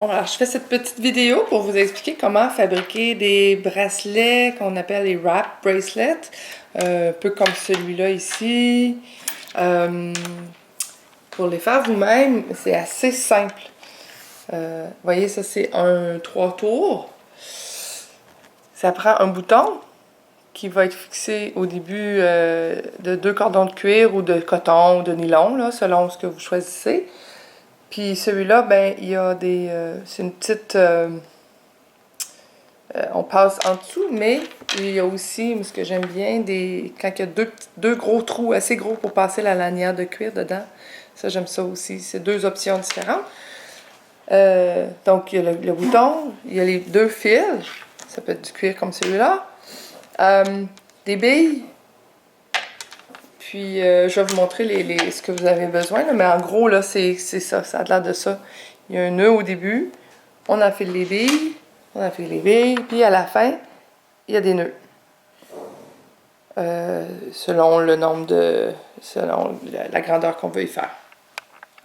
Alors, je fais cette petite vidéo pour vous expliquer comment fabriquer des bracelets qu'on appelle les wrap bracelets, un peu comme celui-là ici. Pour les faire vous-même, c'est assez simple. Vous voyez, ça c'est un 3 tours. Ça prend un bouton qui va être fixé au début de 2 cordons de cuir ou de coton ou de nylon, là, selon ce que vous choisissez. Puis celui-là, ben, il y a des... c'est une petite... on passe en dessous, mais il y a aussi, ce que j'aime bien, quand il y a deux gros trous assez gros pour passer la lanière de cuir dedans. Ça, j'aime ça aussi. C'est deux options différentes. Donc, il y a le bouton, il y a les deux fils. Ça peut être du cuir comme celui-là. Des billes. Puis, je vais vous montrer ce que vous avez besoin. Là. Mais en gros, là, c'est ça. Ça a l'air de ça. Il y a un nœud au début. On enfile les billes. On enfile les billes. Puis, à la fin, il y a des nœuds. Selon le nombre de... selon la grandeur qu'on veut y faire.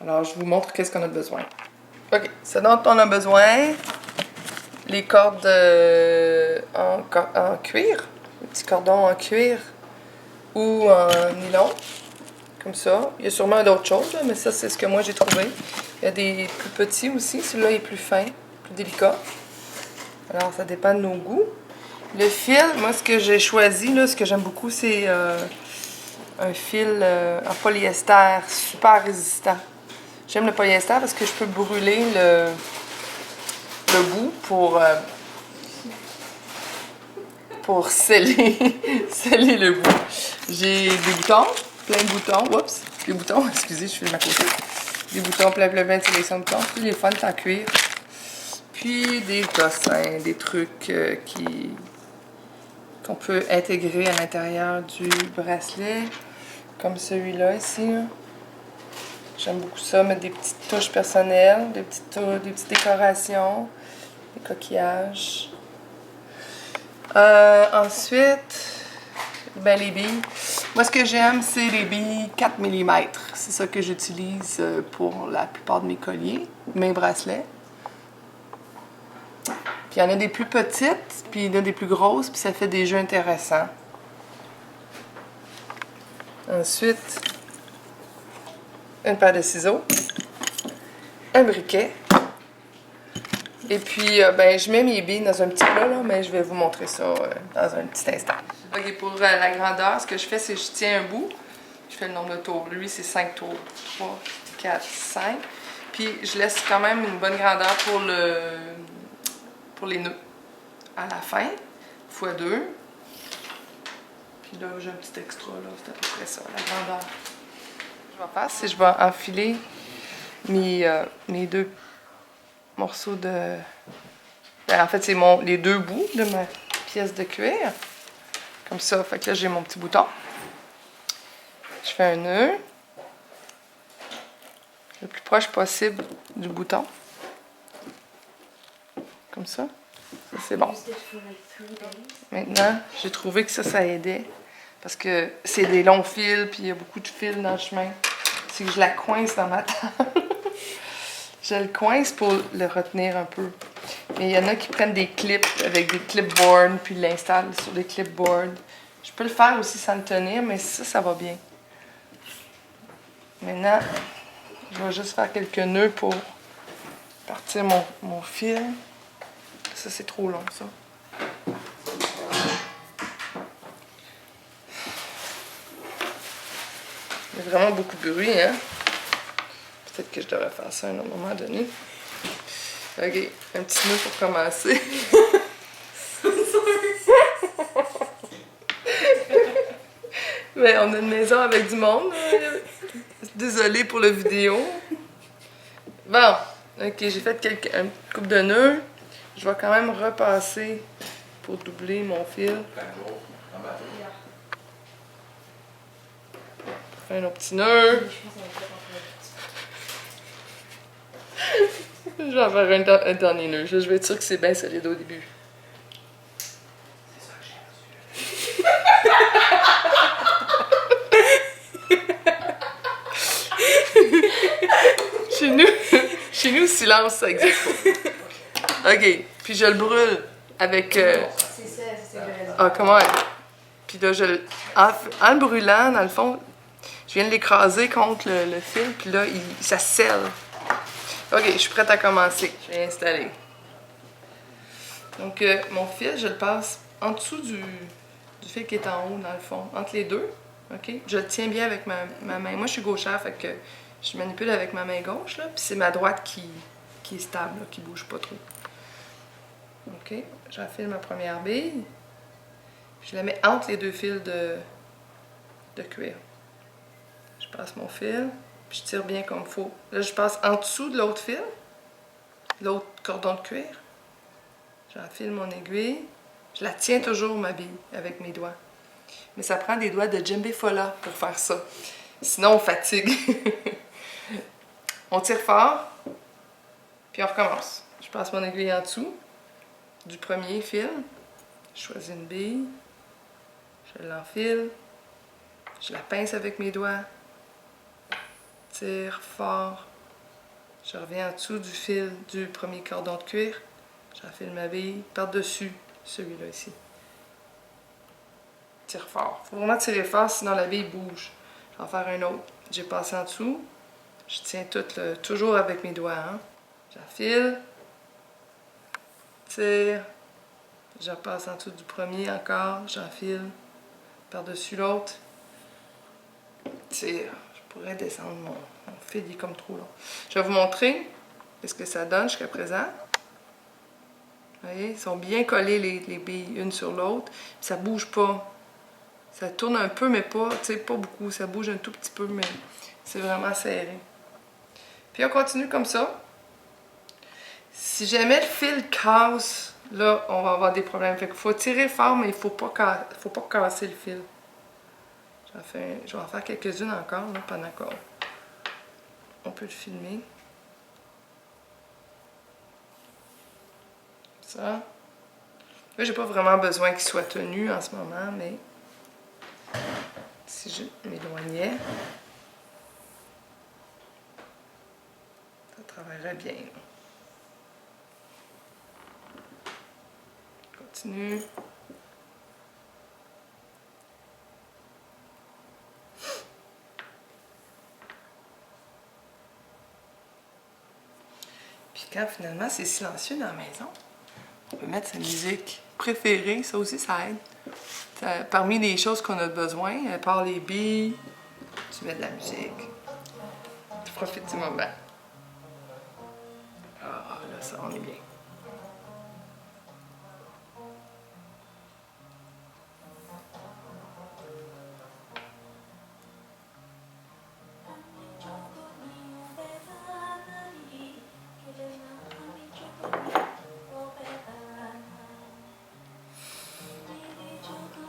Alors, je vous montre qu'est-ce qu'on a besoin. OK. Ce dont on a besoin, les cordes en cuir. Les petits cordons en cuir ou en nylon. Comme ça. Il y a sûrement d'autres choses, là, mais ça, c'est ce que moi j'ai trouvé. Il y a des plus petits aussi. Celui-là est plus fin, plus délicat. Alors, ça dépend de nos goûts. Le fil, moi, ce que j'ai choisi, là, ce que j'aime beaucoup, c'est un fil en polyester super résistant. J'aime le polyester parce que je peux brûler le bout pour sceller, sceller le bout. J'ai des boutons, plein de boutons. Oups, des boutons, excusez, je filme à côté. Des boutons, plein de sélection de boutons. Puis les fun en cuir. Puis des cossins, des trucs qu'on peut intégrer à l'intérieur du bracelet, comme celui-là ici. J'aime beaucoup ça, mettre des petites touches personnelles, des petites décorations, des coquillages. Ensuite, ben les billes. Moi, ce que j'aime, c'est les billes 4 mm. C'est ça que j'utilise pour la plupart de mes colliers, mes bracelets. Puis il y en a des plus petites, puis il y en a des plus grosses, puis ça fait des jeux intéressants. Ensuite, une paire de ciseaux, un briquet. Et puis, ben, je mets mes billes dans un petit plat, là, mais je vais vous montrer ça dans un petit instant. OK, pour la grandeur, ce que je fais, c'est que je tiens un bout. Je fais le nombre de tours. Lui, c'est 5 tours. 3, 4, 5. Puis, je laisse quand même une bonne grandeur pour les nœuds. À la fin, x 2. Puis là, j'ai un petit extra, là. C'est à peu près ça, la grandeur. Ce que je vais faire, c'est que je vais enfiler mes deux morceaux de... Ben, en fait, c'est les deux bouts de ma pièce de cuir. Comme ça, fait que là, j'ai mon petit bouton. Je fais un nœud. Le plus proche possible du bouton. Comme ça. Ça, c'est bon. Maintenant, j'ai trouvé que ça aidait. Parce que c'est des longs fils, puis il y a beaucoup de fils dans le chemin. C'est que je la coince dans ma table. Je le coince pour le retenir un peu. Mais il y en a qui prennent des clips avec des clipboards, puis l'installent sur des clipboards. Je peux le faire aussi sans le tenir, mais ça va bien. Maintenant, je vais juste faire quelques nœuds pour partir mon fil. Ça, c'est trop long, ça. Il y a vraiment beaucoup de bruit, hein? Peut-être que je devrais faire ça à un autre moment donné. OK, un petit nœud pour commencer. Mais on a une maison avec du monde. Désolée pour la vidéo. Bon, OK, j'ai fait une couple de nœuds. Je vais quand même repasser pour doubler mon fil. Un autre petit nœud. Je vais en faire un dernier nœud. Je vais être sûre que c'est bien solide au début. Chez nous, silence, ça existe pas. OK. Puis je le brûle avec... Ah, comment... Puis là, en le brûlant, dans le fond, je viens de l'écraser contre le fil, puis là, ça scelle. OK, je suis prête à commencer. Je vais installer. Donc, mon fil, je le passe en dessous du fil qui est en haut, dans le fond, entre les deux. OK? Je le tiens bien avec ma main. Moi, je suis gauchère, fait que je manipule avec ma main gauche, là, puis c'est ma droite qui est stable, là, qui bouge pas trop. OK? J'enfile ma première bille. Je la mets entre les deux fils de cuir. Je passe mon fil, puis je tire bien comme il faut. Là, je passe en dessous de l'autre fil, l'autre cordon de cuir. J'enfile mon aiguille. Je la tiens toujours, ma bille, avec mes doigts. Mais ça prend des doigts de djembé fola pour faire ça. Sinon, on fatigue. On tire fort, puis on recommence. Je passe mon aiguille en dessous du premier fil. Je choisis une bille. Je l'enfile. Je la pince avec mes doigts. Tire fort. Je reviens en dessous du fil du premier cordon de cuir. J'enfile ma bille par-dessus celui-là ici. Tire fort. Il faut vraiment tirer fort, sinon la bille bouge. Je vais en faire un autre. J'ai passé en dessous. Je tiens tout toujours avec mes doigts. Hein? J'enfile. Tire. Je repasse en dessous du premier encore. J'enfile. Par-dessus l'autre. Tire. Je pourrais descendre mon fil, il est comme trop long. Je vais vous montrer ce que ça donne jusqu'à présent. Vous voyez, ils sont bien collés les billes une sur l'autre. Ça bouge pas. Ça tourne un peu, mais pas beaucoup. Ça bouge un tout petit peu, mais c'est vraiment serré. Puis on continue comme ça. Si jamais le fil casse, là, on va avoir des problèmes. Fait qu'il faut tirer fort, mais il ne faut pas casser le fil. Je vais en faire quelques-unes encore, là, pendant qu'on peut le filmer. Ça. Là, j'ai pas vraiment besoin qu'il soit tenu en ce moment, mais si je m'éloignais, ça travaillerait bien. Continue. Puis quand finalement c'est silencieux dans la maison, on peut mettre sa musique préférée, ça aussi ça aide. Parmi les choses qu'on a besoin, à part les billes, tu mets de la musique. Tu profites du moment. Ah, là, ça, on est bien.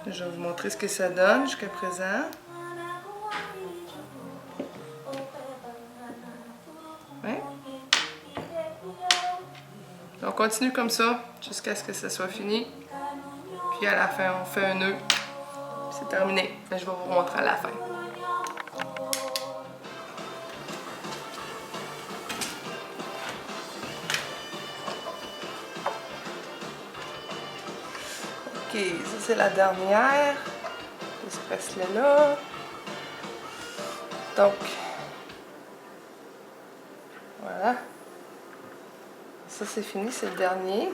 Je vais vous montrer ce que ça donne jusqu'à présent. Ouais. On continue comme ça jusqu'à ce que ça soit fini. Puis à la fin, on fait un nœud. C'est terminé. Mais je vais vous montrer à la fin. Ok, ça c'est la dernière. Ce bracelet-là. Donc, voilà. Ça c'est fini, c'est le dernier.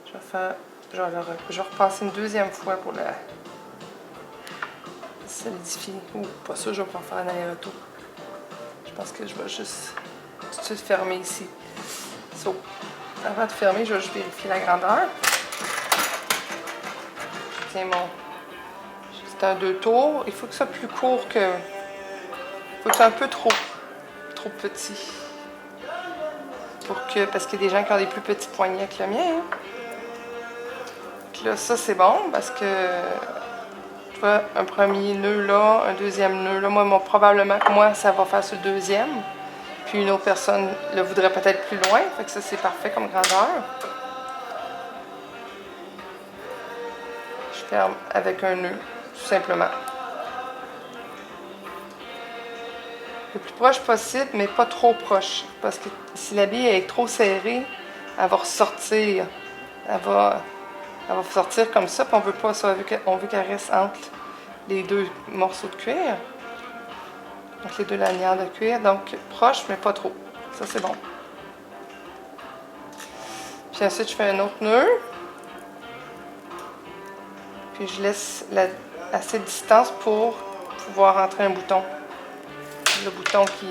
Je vais repasser une deuxième fois pour la solidifier. Ou pas ça, je vais pas faire un aller-retour. Je pense que je vais juste tout de suite fermer ici. So, avant de fermer, je vais juste vérifier la grandeur. Tiens c'est un 2 tours. Il faut que ça soit plus court que... Il faut que ça soit un peu trop petit. Parce qu'il y a des gens qui ont des plus petits poignets que le mien. Hein. Là, ça c'est bon parce que tu vois, un premier nœud là, un deuxième nœud là. Probablement que moi, ça va faire ce deuxième. Puis une autre personne le voudrait peut-être plus loin. Fait que ça, c'est parfait comme grandeur. Je ferme avec un nœud, tout simplement. le plus proche possible, mais pas trop proche. Parce que si la bille est trop serrée, elle va ressortir. Elle va sortir comme ça, puis on veut pas ça. On veut qu'elle reste entre les deux morceaux de cuir. Donc les deux lanières de cuir. Donc proche, mais pas trop. Ça, c'est bon. Puis ensuite, je fais un autre nœud. Puis je laisse assez de distance pour pouvoir rentrer un bouton. Le bouton qui...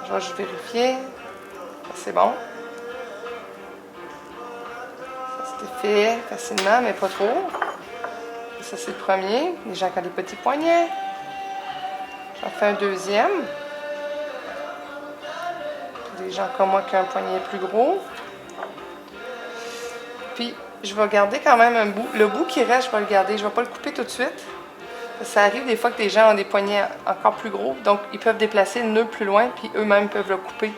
je vais juste vérifier. C'est bon. Ça, c'était fait facilement, mais pas trop. Ça, c'est le premier. Les gens qui ont des petits poignets. J'en fais un deuxième. Des gens comme moi qui ont un poignet plus gros. Puis, je vais garder quand même un bout. Le bout qui reste, je vais le garder. Je ne vais pas le couper tout de suite. Ça arrive des fois que des gens ont des poignets encore plus gros. Donc, ils peuvent déplacer le nœud plus loin, puis eux-mêmes peuvent le couper.